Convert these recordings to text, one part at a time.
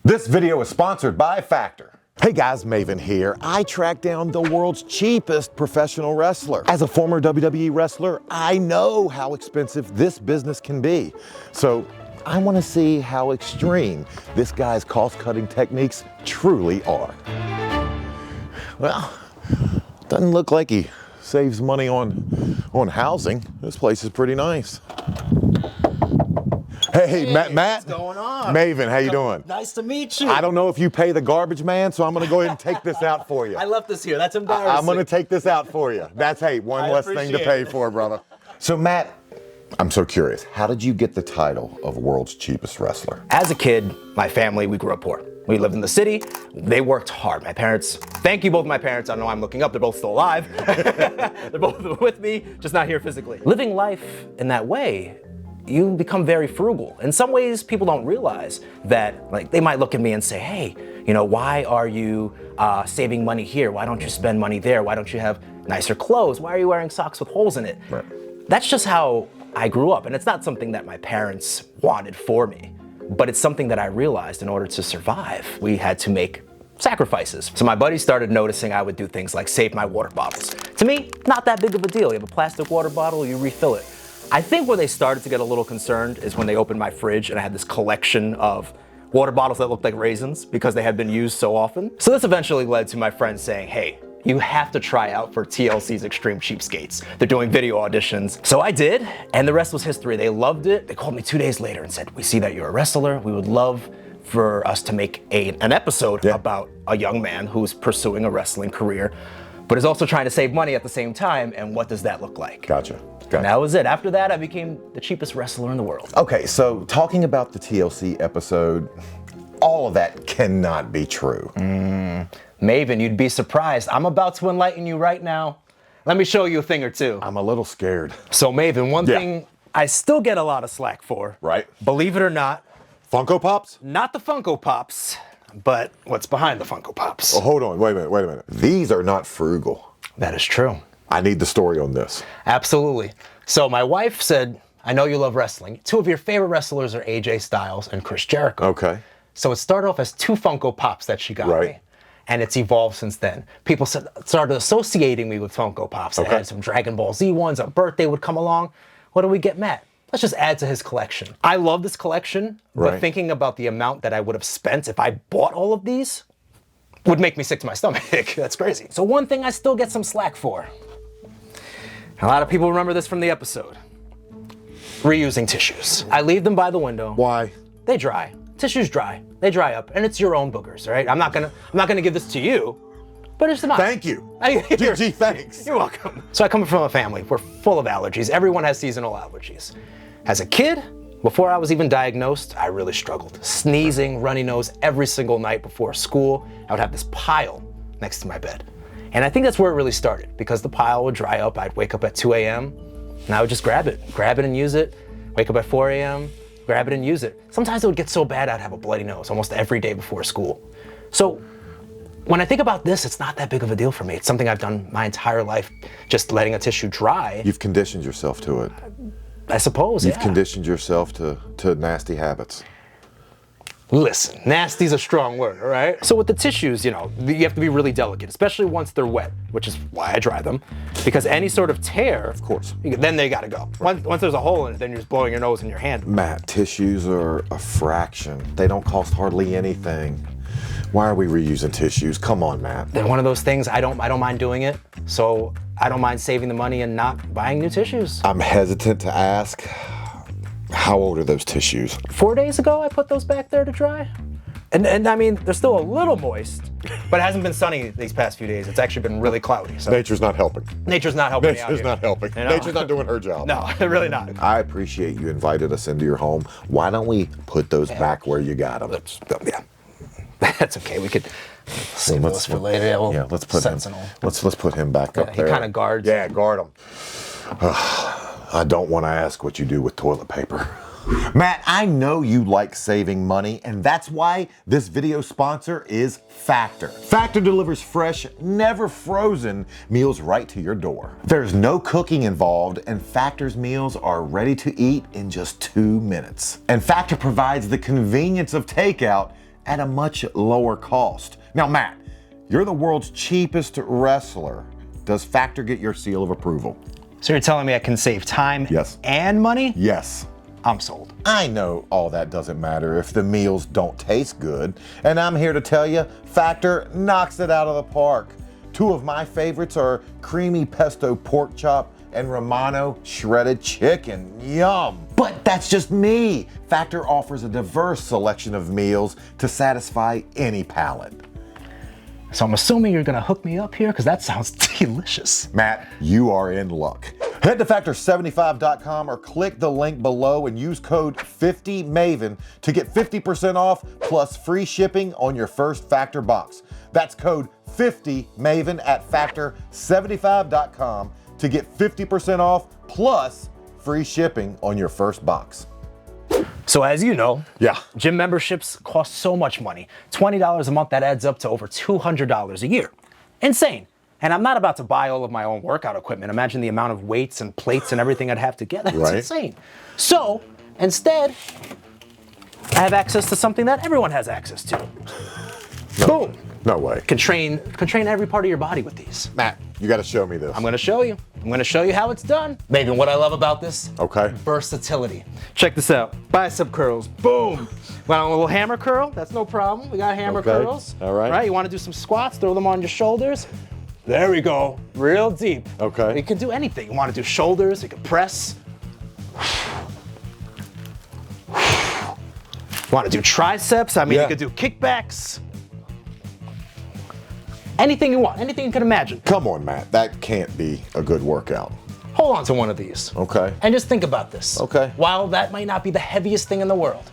This video is sponsored by Factor. Hey guys, Maven here. I tracked down the world's cheapest professional wrestler. As a former WWE wrestler, I know how expensive this business can be. So I want to see how extreme this guy's cost-cutting techniques truly are. Well, doesn't look like he saves money on housing. This place is pretty nice. Hey, Matt. What's going on? Maven, how you doing? Nice to meet you. I don't know if you pay the garbage man, so I'm gonna go ahead and take this out for you. I left this here. That's embarrassing. I'm gonna take this out for you. That's, hey, one less thing to pay for, brother. So Matt, I'm so curious. How did you get the title of world's cheapest wrestler? As a kid, my family, we grew up poor. We lived in the city. They worked hard. My parents, thank you both my parents. I know I'm looking up. They're both still alive. They're both with me, just not here physically. Living life in that way, you become very frugal. In some ways, people don't realize that, like, they might look at me and say, hey, you know, why are you saving money here? Why don't you spend money there? Why don't you have nicer clothes? Why are you wearing socks with holes in it? Right. That's just how I grew up. And it's not something that my parents wanted for me, but it's something that I realized in order to survive, we had to make sacrifices. So my buddies started noticing I would do things like save my water bottles. To me, not that big of a deal. You have a plastic water bottle, you refill it. I think where they started to get a little concerned is when they opened my fridge and I had this collection of water bottles that looked like raisins because they had been used so often. So this eventually led to my friends saying, hey, you have to try out for TLC's Extreme Cheapskates. They're doing video auditions. So I did, and the rest was history. They loved it. They called me 2 days later and said, we see that you're a wrestler. We would love for us to make an episode about a young man who's pursuing a wrestling career, but is also trying to save money at the same time, and what does that look like? Gotcha. And that was it. After that, I became the cheapest wrestler in the world. Okay, so talking about the TLC episode, all of that cannot be true. Maven, you'd be surprised. I'm about to enlighten you right now. Let me show you a thing or two. I'm a little scared. So Maven, one thing I still get a lot of slack for. Right. Believe it or not. Funko Pops? Not the Funko Pops, but what's behind the Funko Pops. Oh, hold on, wait a minute. These are not frugal. That is true. I need the story on this. Absolutely. So my wife said, I know you love wrestling. Two of your favorite wrestlers are AJ Styles and Chris Jericho. Okay. So it started off as 2 Funko Pops that she got me. And it's evolved since then. People started associating me with Funko Pops. I had some Dragon Ball Z ones. A birthday would come along. What do we get Matt? Let's just add to his collection. I love this collection, but thinking about the amount that I would have spent if I bought all of these would make me sick to my stomach. That's crazy. So one thing I still get some slack for. A lot of people remember this from the episode. Reusing tissues. I leave them by the window. Why? They dry. Tissues dry. They dry up, and it's your own boogers, right? I'm not gonna give this to you, but it's mine. Thank you. Gee, thanks. You're welcome. So I come from a family. We're full of allergies. Everyone has seasonal allergies. As a kid, before I was even diagnosed, I really struggled. Sneezing, runny nose every single night before school. I would have this pile next to my bed. And I think that's where it really started, because the pile would dry up. I'd wake up at 2 a.m. and I would just grab it and use it. Wake up at 4 a.m., grab it and use it. Sometimes it would get so bad I'd have a bloody nose almost every day before school. So when I think about this, it's not that big of a deal for me. It's something I've done my entire life, just letting a tissue dry. You've conditioned yourself to it. I suppose, You've conditioned yourself to nasty habits. Listen, nasty's a strong word, all right? So with the tissues, you know, you have to be really delicate, especially once they're wet, which is why I dry them, because any sort of tear, of course, then they gotta go. Once there's a hole in it, then you're just blowing your nose in your hand. Matt, tissues are a fraction. They don't cost hardly anything. Why are we reusing tissues? Come on, Matt. They're one of those things, I don't mind doing it, so I don't mind saving the money and not buying new tissues. I'm hesitant to ask, how old are those tissues? 4 days ago, I put those back there to dry. And I mean, they're still a little moist, but it hasn't been sunny these past few days. It's actually been really cloudy. So. Nature's not helping. Nature's not helping me out Nature's not helping. You know? Nature's not doing her job. No, really not. I appreciate you invited us into your home. Why don't we put those back where you got them? That's okay. We could save those for later. Yeah, let's put Sentinel. Let's put him back up there. He kind of guards. Yeah, guard him. I don't want to ask what you do with toilet paper. Matt, I know you like saving money, and that's why this video sponsor is Factor. Factor delivers fresh, never frozen meals right to your door. There's no cooking involved, and Factor's meals are ready to eat in just 2 minutes. And Factor provides the convenience of takeout at a much lower cost. Now, Matt, you're the world's cheapest wrestler. Does Factor get your seal of approval? So you're telling me I can save time Yes. and money? Yes. I'm sold. I know all that doesn't matter if the meals don't taste good, and I'm here to tell you, Factor knocks it out of the park. Two of my favorites are creamy pesto pork chop and Romano shredded chicken. Yum! But that's just me. Factor offers a diverse selection of meals to satisfy any palate. So I'm assuming you're gonna hook me up here, because that sounds delicious. Matt, you are in luck. Head to factor75.com or click the link below and use code 50MAVEN to get 50% off plus free shipping on your first Factor box. That's code 50MAVEN at factor75.com to get 50% off plus free shipping on your first box. So as you know, Yeah. gym memberships cost so much money. $20 a month, that adds up to over $200 a year. Insane. And I'm not about to buy all of my own workout equipment. Imagine the amount of weights and plates and everything I'd have to get. That's Right. insane. So instead, I have access to something that everyone has access to. Boom. No way. Can train every part of your body with these. Matt, you gotta show me this. I'm gonna show you. I'm gonna show you how it's done. Maybe what I love about this, Okay. versatility. Check this out. Bicep curls. Boom. Want a little hammer curl? That's no problem. We got hammer Okay. curls. All right. Right? You want to do some squats? Throw them on your shoulders. There we go. Real deep. Okay. You can do anything. You want to do shoulders? You can press. Want to do triceps? I mean, Yeah. you could do kickbacks. Anything you want. Anything you can imagine. Come on, Matt. That can't be a good workout. Hold on to one of these. Okay. And just think about this. Okay. While that might not be the heaviest thing in the world,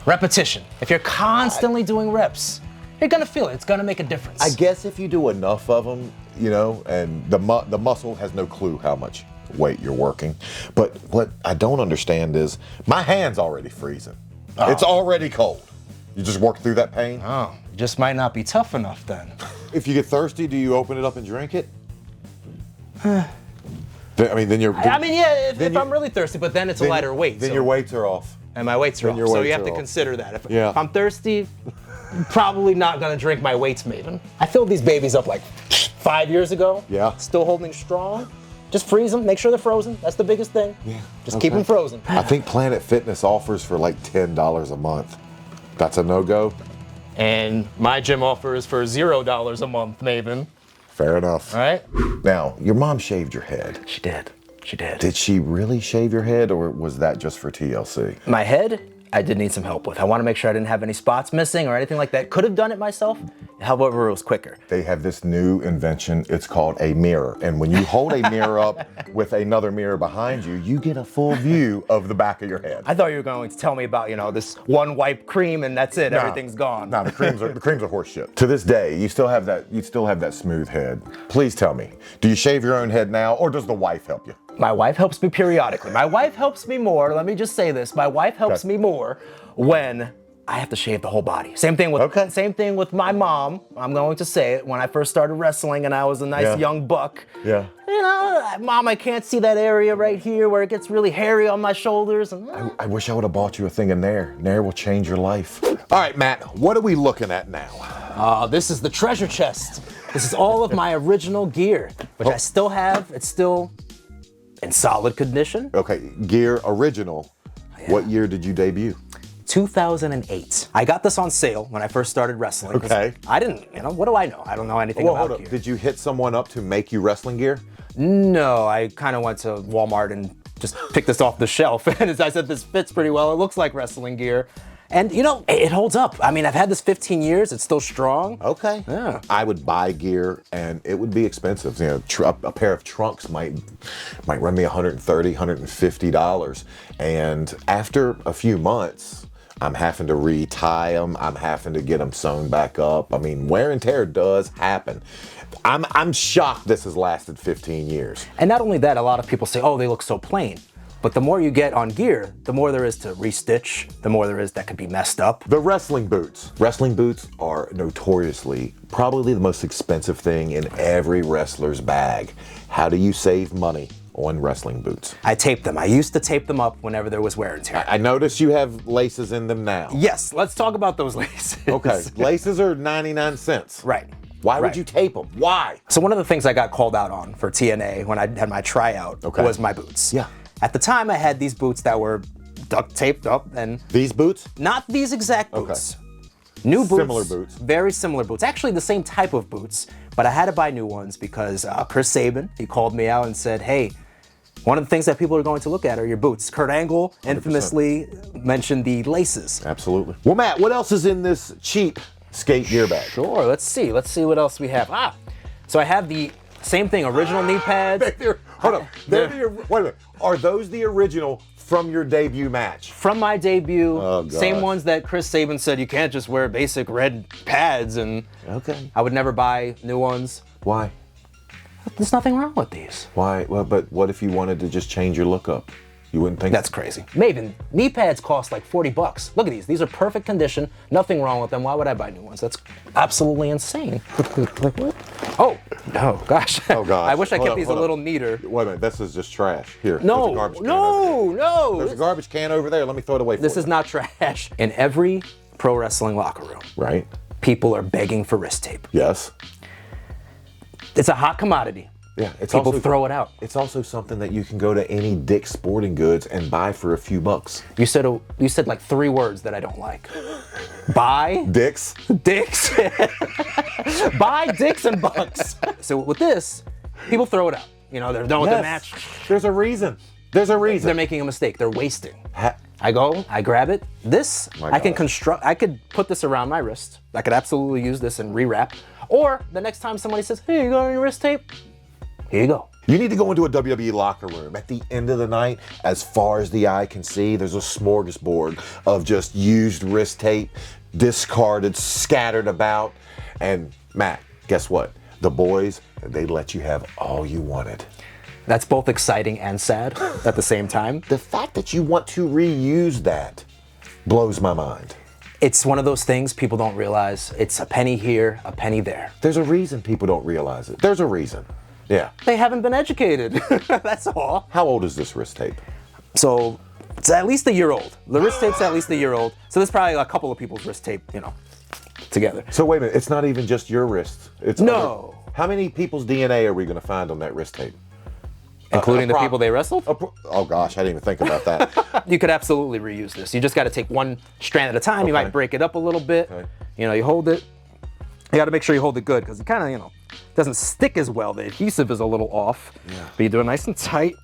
repetition. If you're constantly doing reps, you're gonna feel it. It's gonna make a difference. I guess if you do enough of them, you know, and the muscle has no clue how much weight you're working. But what I don't understand is my hand's already freezing. It's already cold. You just work through that pain. Oh, it just might not be tough enough then. If you get thirsty, do you open it up and drink it? I mean, then you're. I mean, yeah, if you- I'm really thirsty, but then it's a then- lighter weight. Then so- your weights are off. and my weights are then off. your So weights you have are to off. consider that. If Yeah. I'm thirsty, I'm probably not gonna drink my weights, Maven. I filled these babies up like 5 years ago. Yeah. Still holding strong. Just freeze them, make sure they're frozen. That's the biggest thing. Yeah. Just keep them frozen. I think Planet Fitness offers for like $10 a month. That's a no-go? And my gym offers for $0 a month, Maven. Fair enough. All right? Now, your mom shaved your head. She did. She did. Did she really shave your head, or was that just for TLC? My head, I did need some help with. I want to make sure I didn't have any spots missing or anything like that. Could have done it myself. However, it was quicker. They have this new invention. It's called a mirror. And when you hold a mirror up with another mirror behind you, you get a full view of the back of your head. I thought you were going to tell me about, this one wipe cream and that's it. Nah. Everything's gone. No, the creams are horse shit. To this day, you still have that smooth head. Please tell me, do you shave your own head now, or does the wife help you? My wife helps me periodically. My wife helps me more. Let me just say this. My wife helps me more when I have to shave the whole body. Same thing with my mom. I'm going to say it. When I first started wrestling and I was a nice young buck. Yeah. Mom, I can't see that area right here where it gets really hairy on my shoulders. And, I wish I would have bought you a thing of Nair. Nair will change your life. All right, Matt, what are we looking at now? this is the treasure chest. This is all of my original gear, which I still have. It's still in solid condition. Okay, gear original. What year did you debut? 2008. I got this on sale when I first started wrestling. 'Cause Okay. I didn't, what do I know? I don't know anything Well, about hold up. gear. Did you hit someone up to make you wrestling gear? No, I kind of went to Walmart and just picked this off the shelf. And as I said, this fits pretty well. It looks like wrestling gear. And it holds up. I mean, I've had this 15 years. It's still strong. Okay. Yeah. I would buy gear and it would be expensive. A pair of trunks might run me $130, $150. And after a few months, I'm having to retie them. I'm having to get them sewn back up. I mean, wear and tear does happen. I'm shocked this has lasted 15 years. And not only that, a lot of people say, oh, they look so plain. But the more you get on gear, the more there is to restitch, the more there is that could be messed up. The wrestling boots. Wrestling boots are notoriously probably the most expensive thing in every wrestler's bag. How do you save money on wrestling boots? I tape them. I used to tape them up whenever there was wear and tear. I notice you have laces in them now. Yes, let's talk about those laces. Okay, laces are 99 cents. Right. Why would Right. you tape them? Why? So one of the things I got called out on for TNA when I had my tryout was my boots. Yeah. At the time, I had these boots that were duct taped up, and These boots? not these exact boots. New boots. Similar boots. Very similar boots. Actually, the same type of boots, but I had to buy new ones because Chris Sabin, he called me out and said, hey, one of the things that people are going to look at are your boots. Kurt Angle infamously mentioned the laces. Absolutely. Well, Matt, what else is in this cheap skate gear bag? Sure, let's see what else we have. So I have the same thing, original knee pads. Hold on. Wait a minute. Are those the original from your debut match? From my debut, Oh, same gosh. ones that Chris Sabin said you can't just wear basic red pads, and Okay. I would never buy new ones. Why? There's nothing wrong with these. Why? Well, but what if you wanted to just change your look up? You wouldn't think That's crazy. Maven, knee pads cost like $40. Look at these. These are perfect condition. Nothing wrong with them. Why would I buy new ones? That's absolutely insane. Like what? Oh gosh. Oh, gosh. I wish I Hold kept up, these a hold up. little neater. Wait a minute, this is just trash. Here, there's a No, garbage can over there. no. There's a garbage can over there. Let me throw it away for This you. is not trash. In every pro wrestling locker room, Right? people are begging for wrist tape. Yes. It's a hot commodity. Yeah, it's People also, throw it out. It's also something that you can go to any Dick's Sporting Goods and buy for a few bucks. You said like 3 words that I don't like. Buy Dick's? dicks. Buy dicks and bucks. So with this, people throw it out. You know, they're done with the match. There's a reason. There's a reason. They're making a mistake. They're wasting. Ha- I go, I grab it. This, My I can gosh. I could put this around my wrist. I could absolutely use this and rewrap. Or the next time somebody says, hey, you got any wrist tape? Here you go. You need to go into a WWE locker room. At the end of the night, as far as the eye can see, there's a smorgasbord of just used wrist tape, discarded, scattered about. And Matt, guess what? The boys, they let you have all you wanted. That's both exciting and sad at the same time. The fact that you want to reuse that blows my mind. It's one of those things people don't realize. It's a penny here, a penny there. There's a reason people don't realize it. There's a reason. Yeah. They haven't been educated. That's all. How old is this wrist tape? So it's at least a year old. The wrist tape's at least a year old. So there's probably a couple of people's wrist tape, together. So wait a minute, it's not even just your wrist. It's No. How many people's DNA are we going to find on that wrist tape? Including the people they wrestled? Oh gosh, I didn't even think about that. You could absolutely reuse this. You just got to take one strand at a time. You Okay. might break it up a little bit. Okay. You hold it. You got to make sure you hold it good because it kind of, doesn't stick as well. The adhesive is a little off. Yeah. But you do it nice and tight.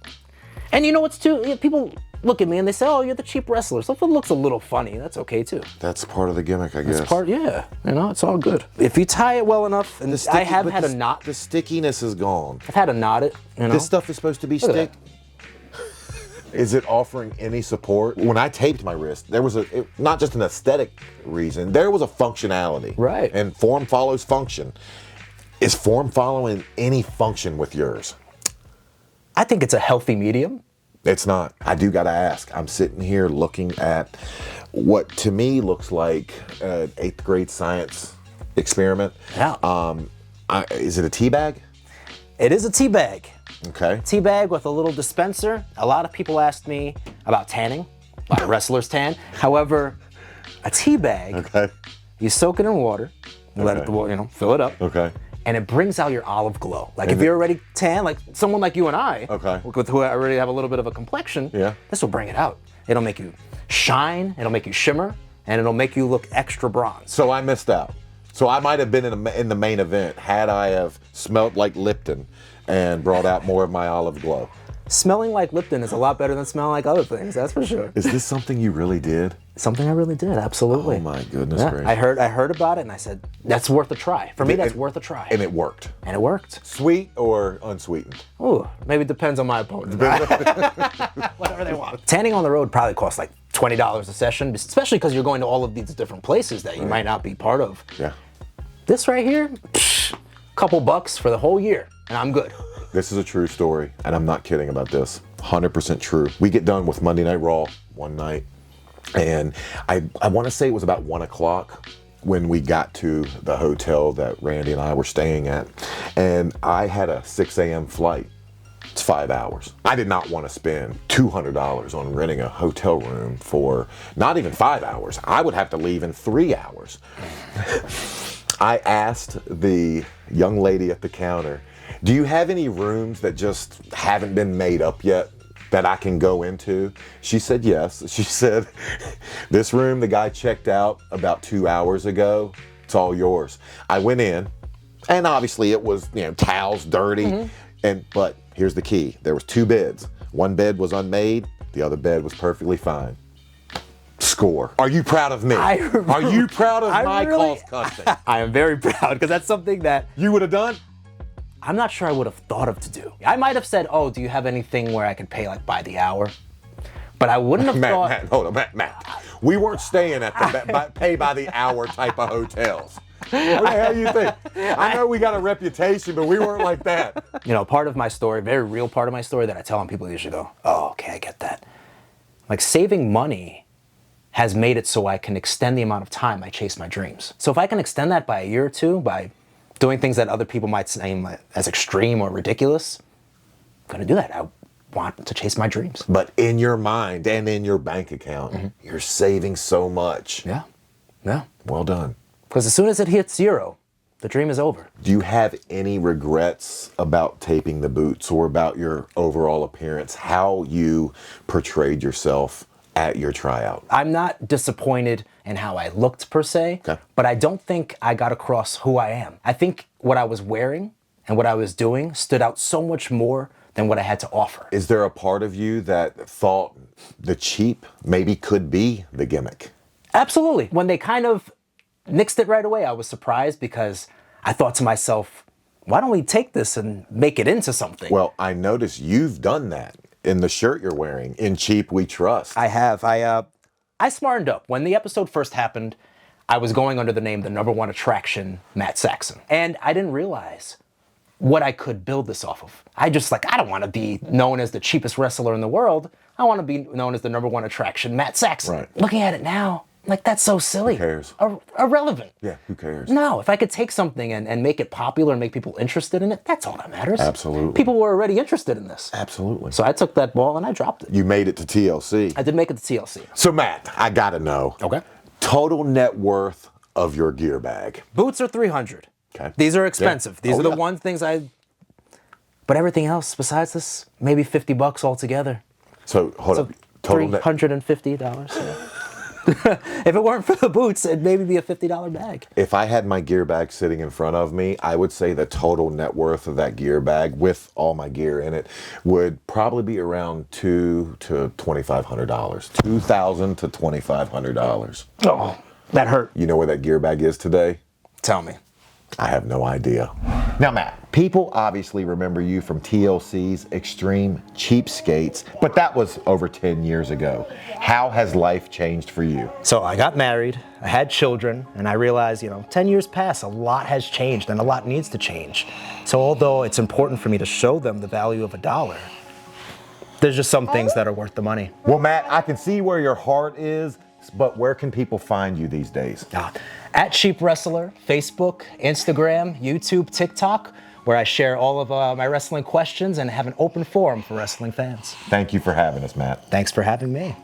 And you know what's too? People look at me and they say, "Oh, you're the cheap wrestler." So if it looks a little funny, that's okay too. That's part of the gimmick, I guess. Yeah. It's all good. If you tie it well enough, and I have had a knot. The stickiness is gone. I've had a knot it. This stuff is supposed to be Look at stick. Is it offering any support? When I taped my wrist, there was not just an aesthetic reason, there was a functionality. Right. And form follows function. Is form following any function with yours? I think it's a healthy medium. It's not. I do gotta ask. I'm sitting here looking at what to me looks like an 8th grade science experiment. Yeah. Is it a tea bag? It is a tea bag. Okay. Tea bag with a little dispenser. A lot of people asked me about tanning. A lot of wrestlers tan. However, a tea bag, Okay. you soak it in water, let it, fill it up. Okay. And it brings out your olive glow. Like if you're already tan, like someone like you and I, Okay. with who already have a little bit of a complexion, Yeah. this will bring it out. It'll make you shine, it'll make you shimmer, and it'll make you look extra bronze. So I missed out. So I might have been in the main event had I have smelt like Lipton and brought out more of my olive glow. Smelling like Lipton is a lot better than smelling like other things, that's for sure. Is this something you really did? Something I really did, absolutely. Oh my goodness Yeah, gracious. I heard about it and I said, that's worth a try. For me, that's worth a try. And it worked. And it worked. Sweet or unsweetened? Ooh, maybe it depends on my opponent. Whatever they want. Tanning on the road probably costs like $20 a session, especially because you're going to all of these different places that you might not be part of. Yeah. This right here, couple bucks for the whole year, and I'm good. This is a true story, and I'm not kidding about this. 100% true. We get done with Monday Night Raw one night, and I want to say it was about 1 o'clock when we got to the hotel that Randy and I were staying at, and I had a 6 a.m. flight. It's 5 hours. I did not want to spend $200 on renting a hotel room for not even 5 hours. I would have to leave in 3 hours. I asked the young lady at the counter, do you have any rooms that just haven't been made up yet that I can go into? She said yes. She said, this room the guy checked out about 2 hours ago, it's all yours. I went in, and obviously it was, towels dirty, but here's the key. There was 2 beds. One bed was unmade, the other bed was perfectly fine. Score. Are you proud of me? Are you proud of my cost cutting? I am very proud, because that's something that You would have done? I'm not sure I would have thought of to do. I might have said, oh, do you have anything where I could pay like by the hour? But I wouldn't have thought. Hold on, Matt. We weren't staying at the pay by the hour type of hotels. What the hell you think? I know we got a reputation, but we weren't like that. Part of my story, very real part of my story that I tell on people usually go, oh, okay, I get that. Like saving money has made it so I can extend the amount of time I chase my dreams. So if I can extend that by a year or two by doing things that other people might say as extreme or ridiculous, I'm gonna do that. I want to chase my dreams. But in your mind and in your bank account, you're saving so much. Yeah. Well done. Because as soon as it hits 0, the dream is over. Do you have any regrets about taping the boots or about your overall appearance, how you portrayed yourself at your tryout? I'm not disappointed in how I looked per se, but I don't think I got across who I am. I think what I was wearing and what I was doing stood out so much more than what I had to offer. Is there a part of you that thought the cheap maybe could be the gimmick? Absolutely. When they kind of nixed it right away, I was surprised because I thought to myself, why don't we take this and make it into something? Well, I noticed you've done that in the shirt you're wearing, In Cheap We Trust. I have. I smartened up. When the episode first happened, I was going under the name the #1 attraction, Matt Saxon. And I didn't realize what I could build this off of. I don't want to be known as the cheapest wrestler in the world. I want to be known as the #1 attraction, Matt Saxon. Right. Looking at it now, that's so silly. Who cares? Irrelevant. Yeah, who cares? No, if I could take something and make it popular and make people interested in it, that's all that matters. Absolutely. People were already interested in this. Absolutely. So I took that ball and I dropped it. You made it to TLC. I did make it to TLC. So Matt, I gotta know. Okay. Total net worth of your gear bag. Boots are $300. Okay. These are expensive. Yeah. These are the one things but everything else besides this, maybe $50 altogether. So hold up. Total net. $350. Yeah. If it weren't for the boots, it'd maybe be a $50 bag. If I had my gear bag sitting in front of me, I would say the total net worth of that gear bag with all my gear in it would probably be around $2,000 to $2,500. $2,000 to $2,500. Oh, that hurt. You know where that gear bag is today? Tell me. I have no idea. Now, Matt, people obviously remember you from TLC's Extreme Cheapskates, but that was over 10 years ago. How has life changed for you? So I got married, I had children, and I realized, 10 years pass, a lot has changed and a lot needs to change. So although it's important for me to show them the value of $1, there's just some things that are worth the money. Well, Matt, I can see where your heart is, but where can people find you these days? At Cheap Wrestler, Facebook, Instagram, YouTube, TikTok, where I share all of my wrestling questions and have an open forum for wrestling fans. Thank you for having us, Matt. Thanks for having me.